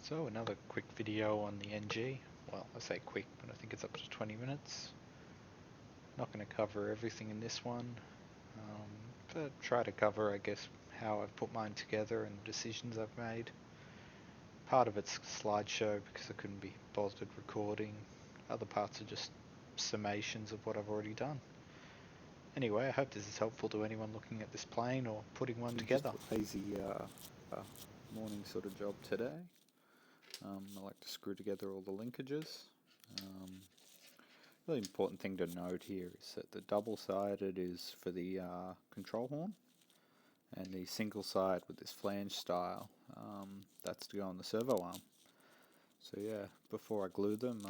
So another quick video on the NG. Well, I say quick, but I think it's up to 20 minutes. Not going to cover everything in this one, but try to cover, I guess, how I've put mine together and the decisions I've made. Part of it's slideshow because I couldn't be bothered recording. Other parts are just summations of what I've already done. Anyway, I hope this is helpful to anyone looking at this plane or putting one together. Just a lazy morning sort of job today. I like to screw together all the linkages. Really important thing to note here is that the double-sided is for the control horn, and the single side with this flange style, that's to go on the servo arm. So yeah, before I glue them,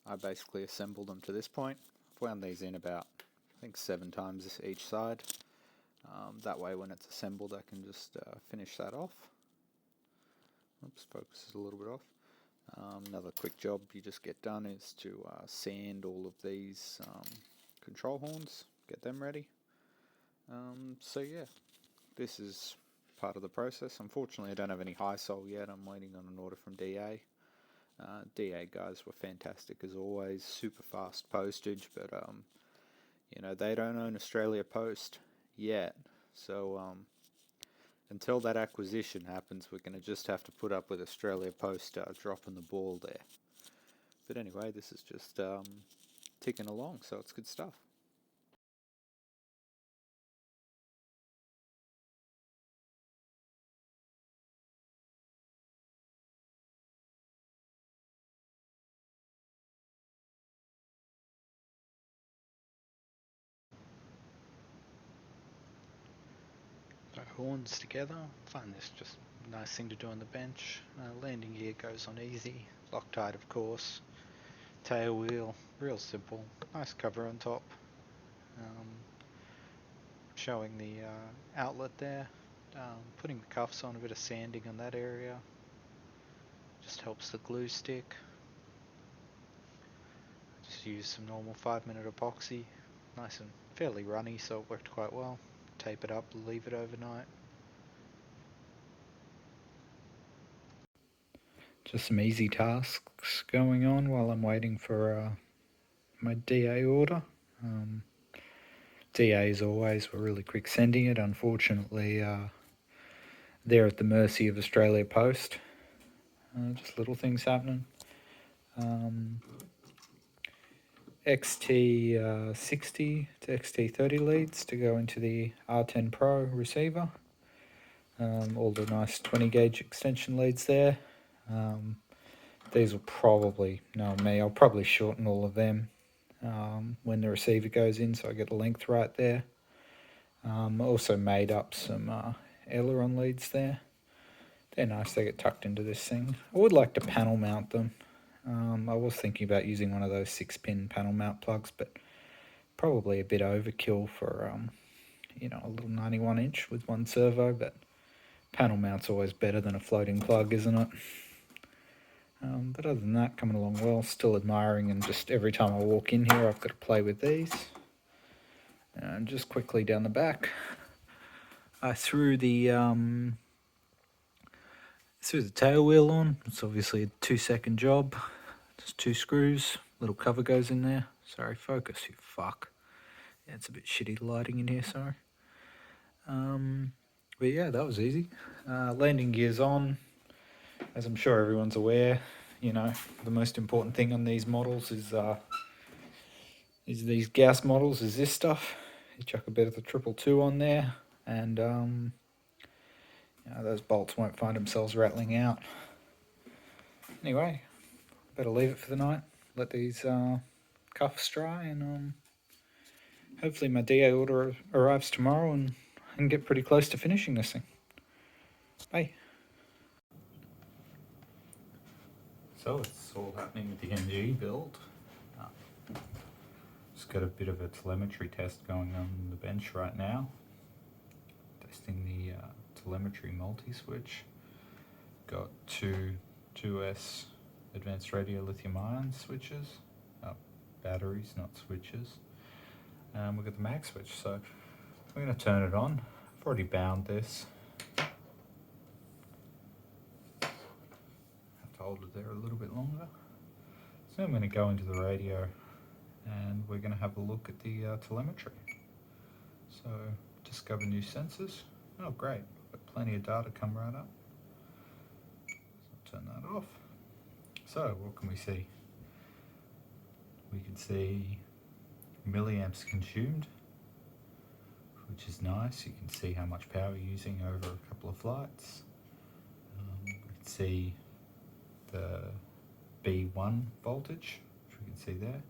I basically assembled them to this point. I've wound these in about, I think, 7 times each side. That way when it's assembled I can just finish that off. Oops, focus is a little bit off. Another quick job you just get done is to sand all of these control horns, get them ready. So yeah, this is part of the process. Unfortunately I don't have any high sol yet. I'm waiting on an order from DA. DA guys were fantastic as always, super fast postage, but you know, they don't own Australia Post yet, so until that acquisition happens, we're going to just have to put up with Australia Post dropping the ball there. But anyway, this is just ticking along, so it's good stuff. So horns together, find this just a nice thing to do on the bench. Landing gear goes on easy, Loctite of course. Tail wheel, real simple, nice cover on top. Showing the outlet there, putting the cuffs on, a bit of sanding on that area, just helps the glue stick. Just use some normal 5-minute epoxy, nice and fairly runny, so it worked quite well. Tape it up, leave it overnight. Just some easy tasks going on while I'm waiting for my DA order. DA as always were really quick sending it. Unfortunately, they're at the mercy of Australia Post. Just little things happening. XT60 to XT30 leads to go into the R10 Pro receiver. All the nice 20 gauge extension leads there. These will probably, know me, I'll probably shorten all of them when the receiver goes in, so I get the length right there. Also made up some aileron leads there. They're nice, they get tucked into this thing. I would like to panel mount them. I was thinking about using one of those 6-pin panel mount plugs, but probably a bit overkill for you know, a little 91 inch with one servo, but panel mount's always better than a floating plug, isn't it? But other than that, coming along well, still admiring, and just every time I walk in here I've got to play with these. And just quickly down the back, I threw the tail wheel on. It's obviously a 2-second job, just 2 screws, little cover goes in there. Sorry, focus, you fuck. Yeah, it's a bit shitty lighting in here, sorry. But yeah, that was easy. Landing gear's on. As I'm sure everyone's aware, you know, the most important thing on these models is these gas models, is this stuff. You chuck a bit of the 222 on there, and you know, those bolts won't find themselves rattling out. Anyway, better leave it for the night, let these cuffs dry, and hopefully my DA order arrives tomorrow and I can get pretty close to finishing this thing. Bye. So it's all happening with the NG build. Just got a bit of a telemetry test going on the bench right now. Testing the telemetry multi-switch. Got two 2S advanced radio lithium ion switches. Batteries, not switches. We've got the mag switch, so we're going to turn it on. I've already bound this. hold it there a little bit longer. So I'm going to go into the radio and we're going to have a look at the telemetry. So discover new sensors. Oh great, got plenty of data come right up. So I'll turn that off. So what can we see? We can see milliamps consumed, which is nice. You can see how much power you're using over a couple of flights. We can see the B1 voltage, which we can see there.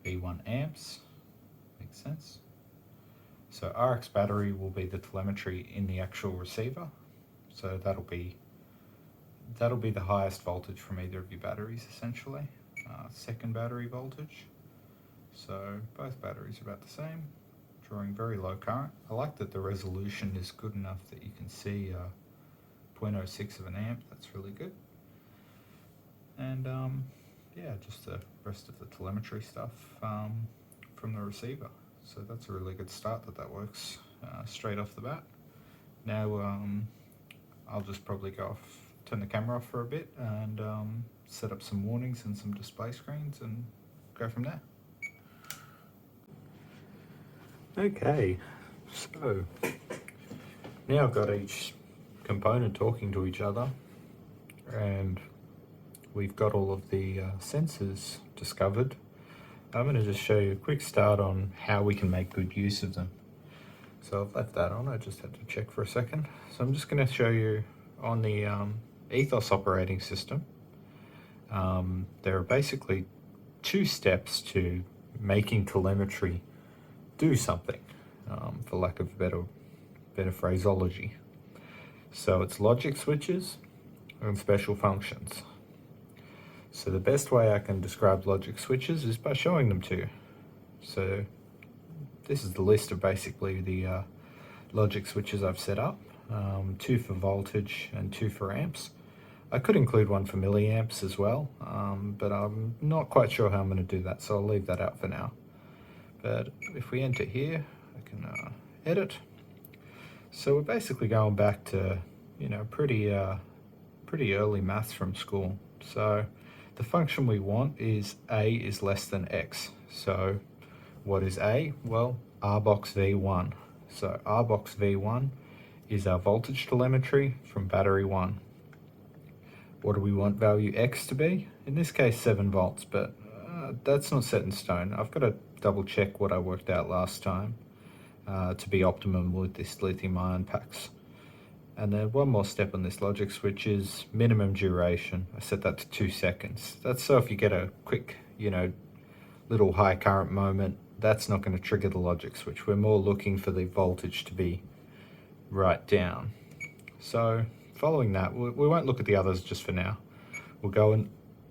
B1 amps, makes sense. So RX battery will be the telemetry in the actual receiver. So that'll be the highest voltage from either of your batteries essentially. Second battery voltage. So both batteries are about the same, drawing very low current. I like that the resolution is good enough that you can see 0.06 of an amp. That's really good. And yeah, just the rest of the telemetry stuff from the receiver. So that's a really good start that works straight off the bat. Now I'll just probably turn the camera off for a bit and set up some warnings and some display screens and go from there. Okay, so now I've got each component talking to each other and we've got all of the sensors discovered. I'm going to just show you a quick start on how we can make good use of them. So I've left that on, I just had to check for a second. So I'm just going to show you on the Ethos operating system. There are basically two steps to making telemetry do something, for lack of better phraseology. So it's logic switches and special functions. So the best way I can describe logic switches is by showing them to you. So this is the list of basically the logic switches I've set up, 2 for voltage and 2 for amps. I could include one for milliamps as well, but I'm not quite sure how I'm going to do that, so I'll leave that out for now. But if we enter here, I can edit. So we're basically going back to, you know, pretty early maths from school. So the function we want is A is less than X. So what is A? Well, R box V1. So R box V1 is our voltage telemetry from battery 1. What do we want value X to be? In this case 7 volts, but that's not set in stone. I've got to double check what I worked out last time to be optimum with this lithium ion packs. And then one more step on this logic switch is minimum duration. I set that to 2 seconds. That's so if you get a quick, you know, little high current moment, that's not going to trigger the logic switch. We're more looking for the voltage to be right down. So following that, we won't look at the others just for now. We'll go and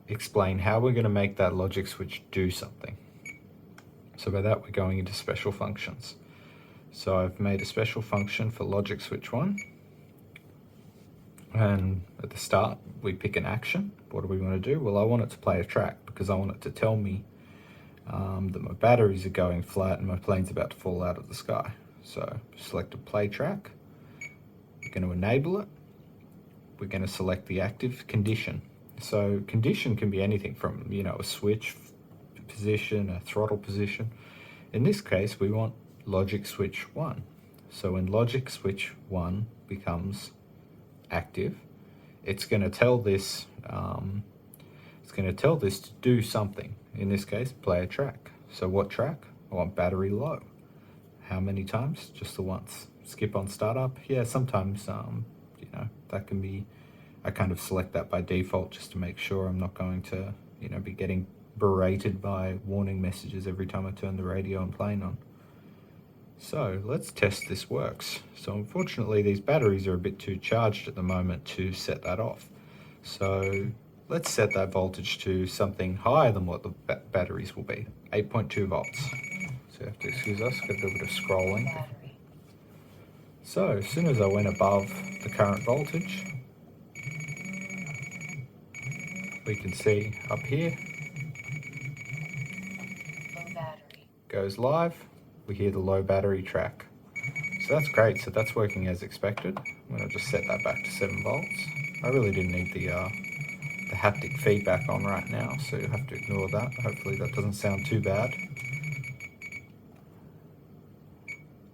explain how we're going to make that logic switch do something. So by that, we're going into special functions. So I've made a special function for logic switch 1. And at the start, we pick an action. What do we want to do? Well, I want it to play a track because I want it to tell me that my batteries are going flat and my plane's about to fall out of the sky. So select a play track. We're going to enable it. We're going to select the active condition. So condition can be anything from, you know, a switch position, a throttle position. In this case, we want logic switch 1. So when logic switch 1 becomes active, it's going to tell this to do something. In this case, play a track. So what track? I want battery low. How many times? Just the once. Skip on startup. Yeah, sometimes you know, that can be, I kind of select that by default just to make sure I'm not going to, you know, be getting berated by warning messages every time I turn the radio and plane on. So let's test this works. So unfortunately these batteries are a bit too charged at the moment to set that off. So let's set that voltage to something higher than what the batteries will be, 8.2 volts. So you have to excuse us, got to do a bit of scrolling. So as soon as I went above the current voltage, we can see up here, goes live. We hear the low battery track. So that's great, so that's working as expected. I'm going to just set that back to 7 volts. I really didn't need the the haptic feedback on right now, so you'll have to ignore that. Hopefully that doesn't sound too bad.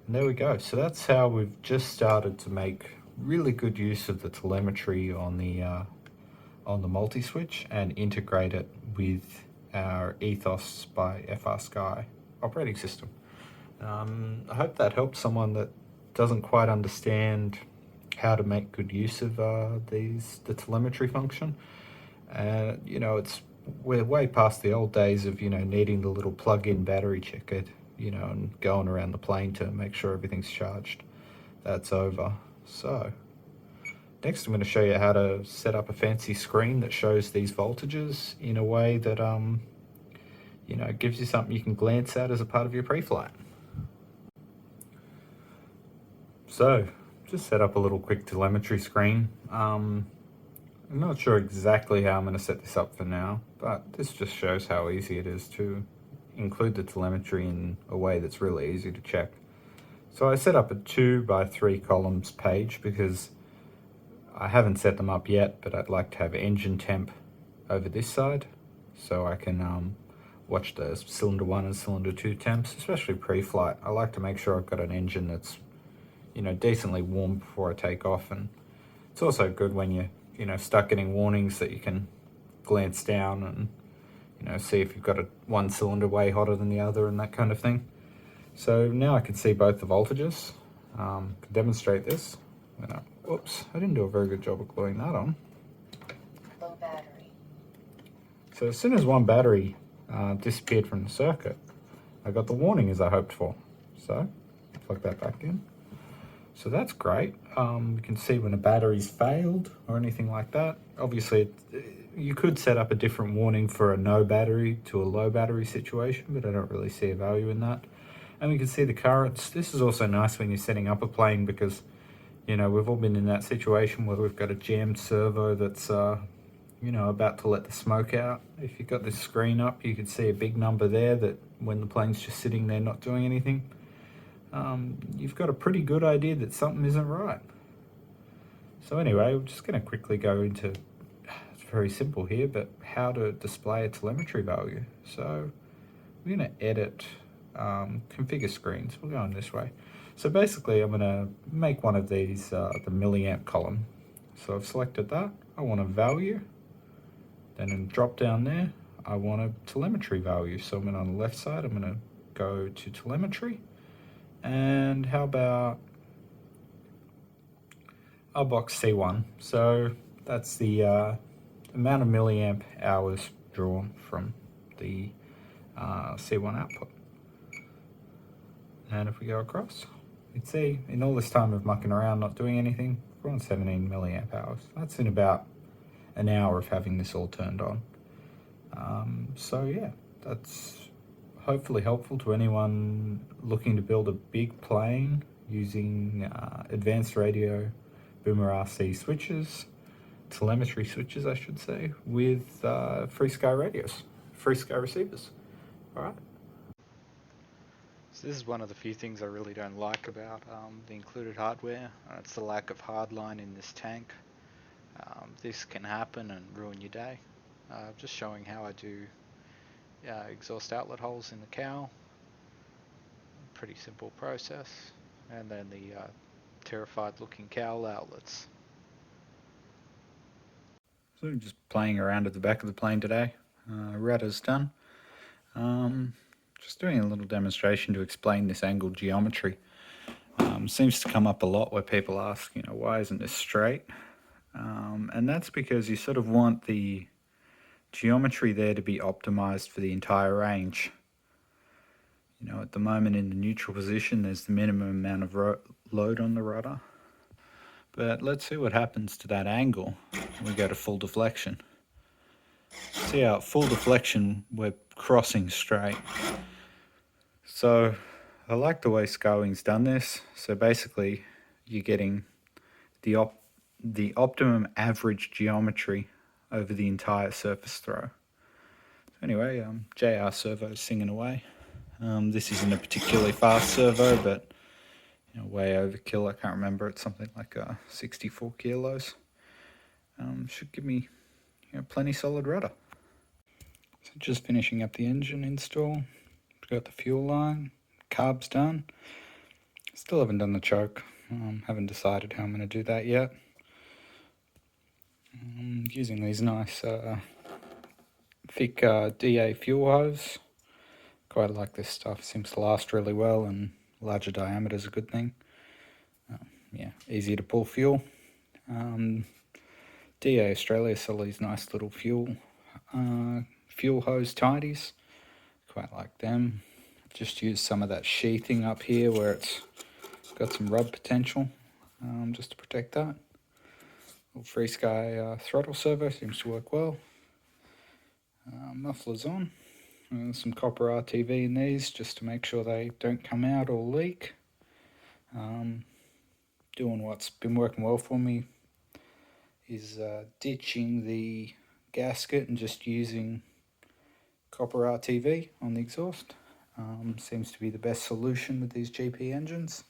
And there we go. So that's how we've just started to make really good use of the telemetry on the multi-switch and integrate it with our Ethos by Frsky operating system. I hope that helps someone that doesn't quite understand how to make good use of the telemetry function. You know, we're way past the old days of, you know, needing the little plug-in battery checker, you know, and going around the plane to make sure everything's charged. That's over. So next I'm going to show you how to set up a fancy screen that shows these voltages in a way that you know, gives you something you can glance at as a part of your pre-flight. So just set up a little quick telemetry screen. I'm not sure exactly how I'm going to set this up for now, but this just shows how easy it is to include the telemetry in a way that's really easy to check. So I set up a 2 by 3 columns page because I haven't set them up yet, but I'd like to have engine temp over this side so I can watch the cylinder 1 and cylinder 2 temps, especially pre-flight. I like to make sure I've got an engine that's, you know, decently warm before I take off, and it's also good when you start getting warnings that you can glance down and, you know, see if you've got one cylinder way hotter than the other and that kind of thing. So now I can see both the voltages. Can demonstrate this. Oops, I didn't do a very good job of gluing that on. Low battery. So as soon as one battery disappeared from the circuit, I got the warning as I hoped for. So plug that back in. So that's great. You can see when a battery's failed or anything like that. Obviously, you could set up a different warning for a no battery to a low battery situation, but I don't really see a value in that. And we can see the currents. This is also nice when you're setting up a plane because, you know, we've all been in that situation where we've got a jammed servo that's, you know, about to let the smoke out. If you've got this screen up, you can see a big number there that when the plane's just sitting there not doing anything, you've got a pretty good idea that something isn't right. So anyway, we're just going to quickly go into, it's very simple here, but how to display a telemetry value. So we're going to edit configure screens. We'll go on this way. So basically I'm going to make one of these the milliamp column. So I've selected that. I want a value. Then in drop down there, I want a telemetry value. So I'm going on the left side, I'm going to go to telemetry. And how about our box C1? So that's the amount of milliamp hours drawn from the C1 output. And if we go across, you can see in all this time of mucking around, not doing anything, we're on 17 milliamp hours. That's in about an hour of having this all turned on. So yeah, that's hopefully helpful to anyone looking to build a big plane using advanced radio Booma RC switches, telemetry switches I should say, with Frsky radios, Frsky receivers. Alright. So this is one of the few things I really don't like about the included hardware. It's the lack of hardline in this tank. This can happen and ruin your day. Just showing how I do exhaust outlet holes in the cowl. Pretty simple process. And then the terrified looking cowl outlets. So just playing around at the back of the plane today. Rudder's done. Just doing a little demonstration to explain this angle geometry. Seems to come up a lot where people ask, you know, why isn't this straight? And that's because you sort of want the geometry there to be optimized for the entire range. You know, at the moment in the neutral position, there's the minimum amount of load on the rudder. But let's see what happens to that angle when we go to full deflection. See how at full deflection we're crossing straight. So I like the way Skywing's done this. So basically you're getting the optimum average geometry over the entire surface throw. So anyway, JR servo's singing away. This isn't a particularly fast servo, but you know, way overkill. I can't remember. It's something like 64 kilos. Should give me, plenty solid rudder. So just finishing up the engine install. Got the fuel line, carb's done. Still haven't done the choke. Haven't decided how I'm going to do that yet. Using these nice thick DA fuel hose. Quite like this stuff. Seems to last really well, and larger diameter is a good thing. Yeah, easy to pull fuel. DA Australia sell these nice little fuel hose tidies. Quite like them. Just use some of that sheathing up here where it's got some rub potential, just to protect that. Little Frsky throttle servo seems to work well. Mufflers on. Some copper RTV in these just to make sure they don't come out or leak. Doing what's been working well for me is ditching the gasket and just using copper RTV on the exhaust. Seems to be the best solution with these GP engines.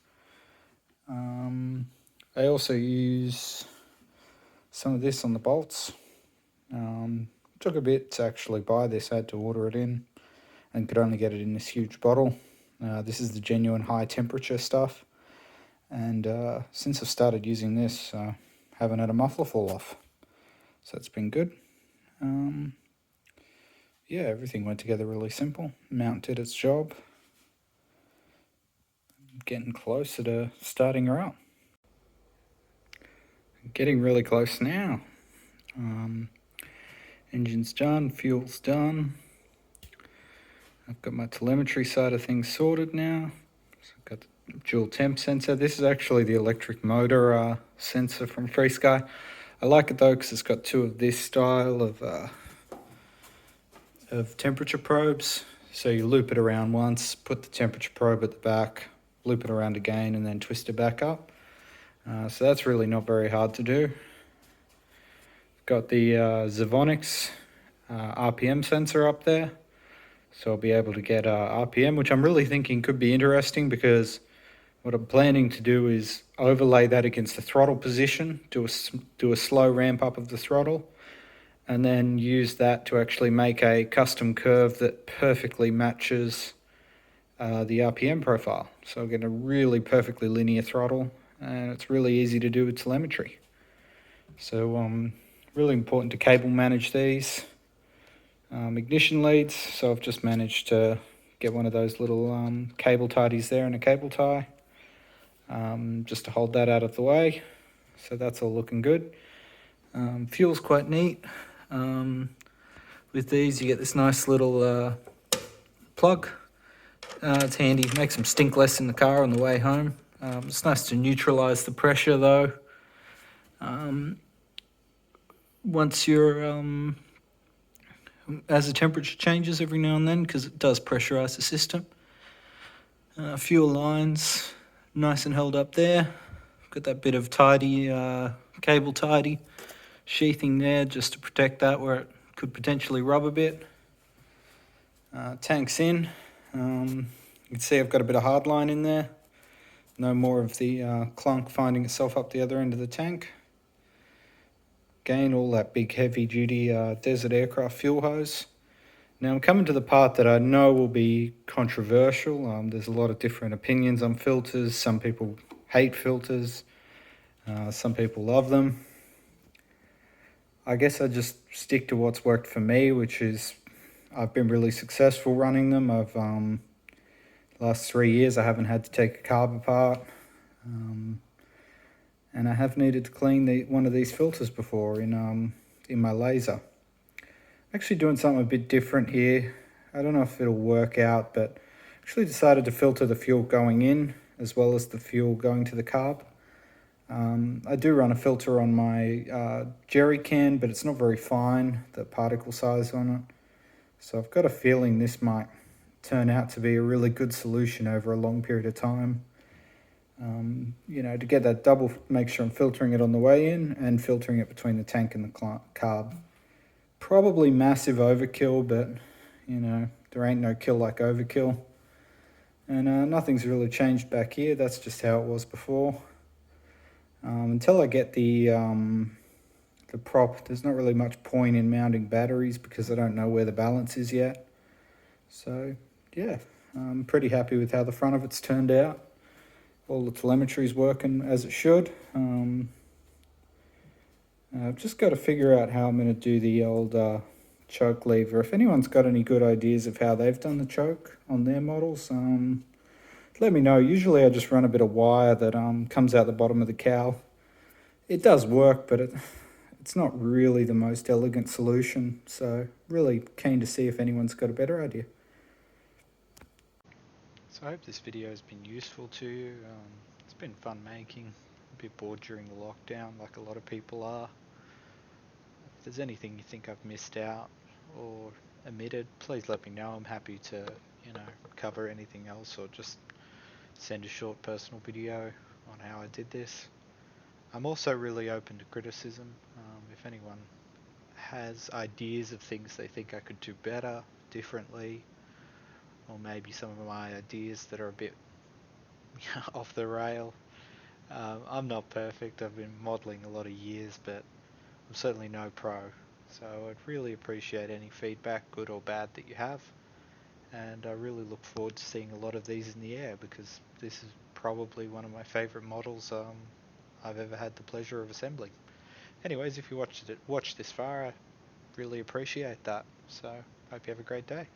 I also use some of this on the bolts. Took a bit to actually buy this. I had to order it in and could only get it in this huge bottle. This is the genuine high temperature stuff, and since I've started using this, haven't had a muffler fall off, so it's been good. Yeah, everything went together really simple. Mount did its job. Getting closer to starting her up. Getting really close now. Engine's done, fuel's done. I've got my telemetry side of things sorted now. So I've got the dual temp sensor. This is actually the electric motor sensor from Frsky. I like it though because it's got two of this style of temperature probes. So you loop it around once, put the temperature probe at the back, loop it around again, and then twist it back up. So that's really not very hard to do. Got the Zavionix RPM sensor up there, so I'll be able to get RPM, which I'm really thinking could be interesting, because what I'm planning to do is overlay that against the throttle position, do a slow ramp up of the throttle, and then use that to actually make a custom curve that perfectly matches the RPM profile. So I'll get a really perfectly linear throttle, and it's really easy to do with telemetry. So really important to cable manage these. Ignition leads, so I've just managed to get one of those little cable tidies there and a cable tie, just to hold that out of the way. So that's all looking good. Fuel's quite neat. With these you get this nice little plug. It's handy, makes them stink less in the car on the way home. It's nice to neutralize the pressure though. Once you're as the temperature changes every now and then, because it does pressurize the system. Fuel lines nice and held up there. Got that bit of tidy cable tidy sheathing there just to protect that where it could potentially rub a bit. Tank's in. You can see I've got a bit of hard line in there. No more of the clunk finding itself up the other end of the tank. Again, all that big heavy duty desert aircraft fuel hose. Now I'm coming to the part that I know will be controversial. There's a lot of different opinions on filters. Some people hate filters. Some people love them. I guess I just stick to what's worked for me, which is I've been really successful running them. I've last 3 years I haven't had to take a carb apart. And I have needed to clean one of these filters before in my laser. Actually doing something a bit different here. I don't know if it'll work out, but actually decided to filter the fuel going in as well as the fuel going to the carb. I do run a filter on my jerry can, but it's not very fine, the particle size on it. So I've got a feeling this might turn out to be a really good solution over a long period of time. To get that double, make sure I'm filtering it on the way in and filtering it between the tank and the carb. Probably massive overkill, but there ain't no kill like overkill. And nothing's really changed back here. That's just how it was before. Until I get the the prop, there's not really much point in mounting batteries because I don't know where the balance is yet. So yeah, I'm pretty happy with how the front of it's turned out. All the telemetry's working as it should. I've just got to figure out how I'm going to do the old choke lever. If anyone's got any good ideas of how they've done the choke on their models, let me know. Usually I just run a bit of wire that comes out the bottom of the cowl. It does work, but it's not really the most elegant solution. So really keen to see if anyone's got a better idea. So I hope this video has been useful to you. It's been fun making. A bit bored during the lockdown, like a lot of people are. If there's anything you think I've missed out or omitted, please let me know. I'm happy to, cover anything else or just send a short personal video on how I did this. I'm also really open to criticism. If anyone has ideas of things they think I could do better, differently, or maybe some of my ideas that are a bit off the rail. I'm not perfect. I've been modelling a lot of years, but I'm certainly no pro. So I'd really appreciate any feedback, good or bad, that you have. And I really look forward to seeing a lot of these in the air because this is probably one of my favourite models I've ever had the pleasure of assembling. Anyways, if you watched this far, I really appreciate that. So hope you have a great day.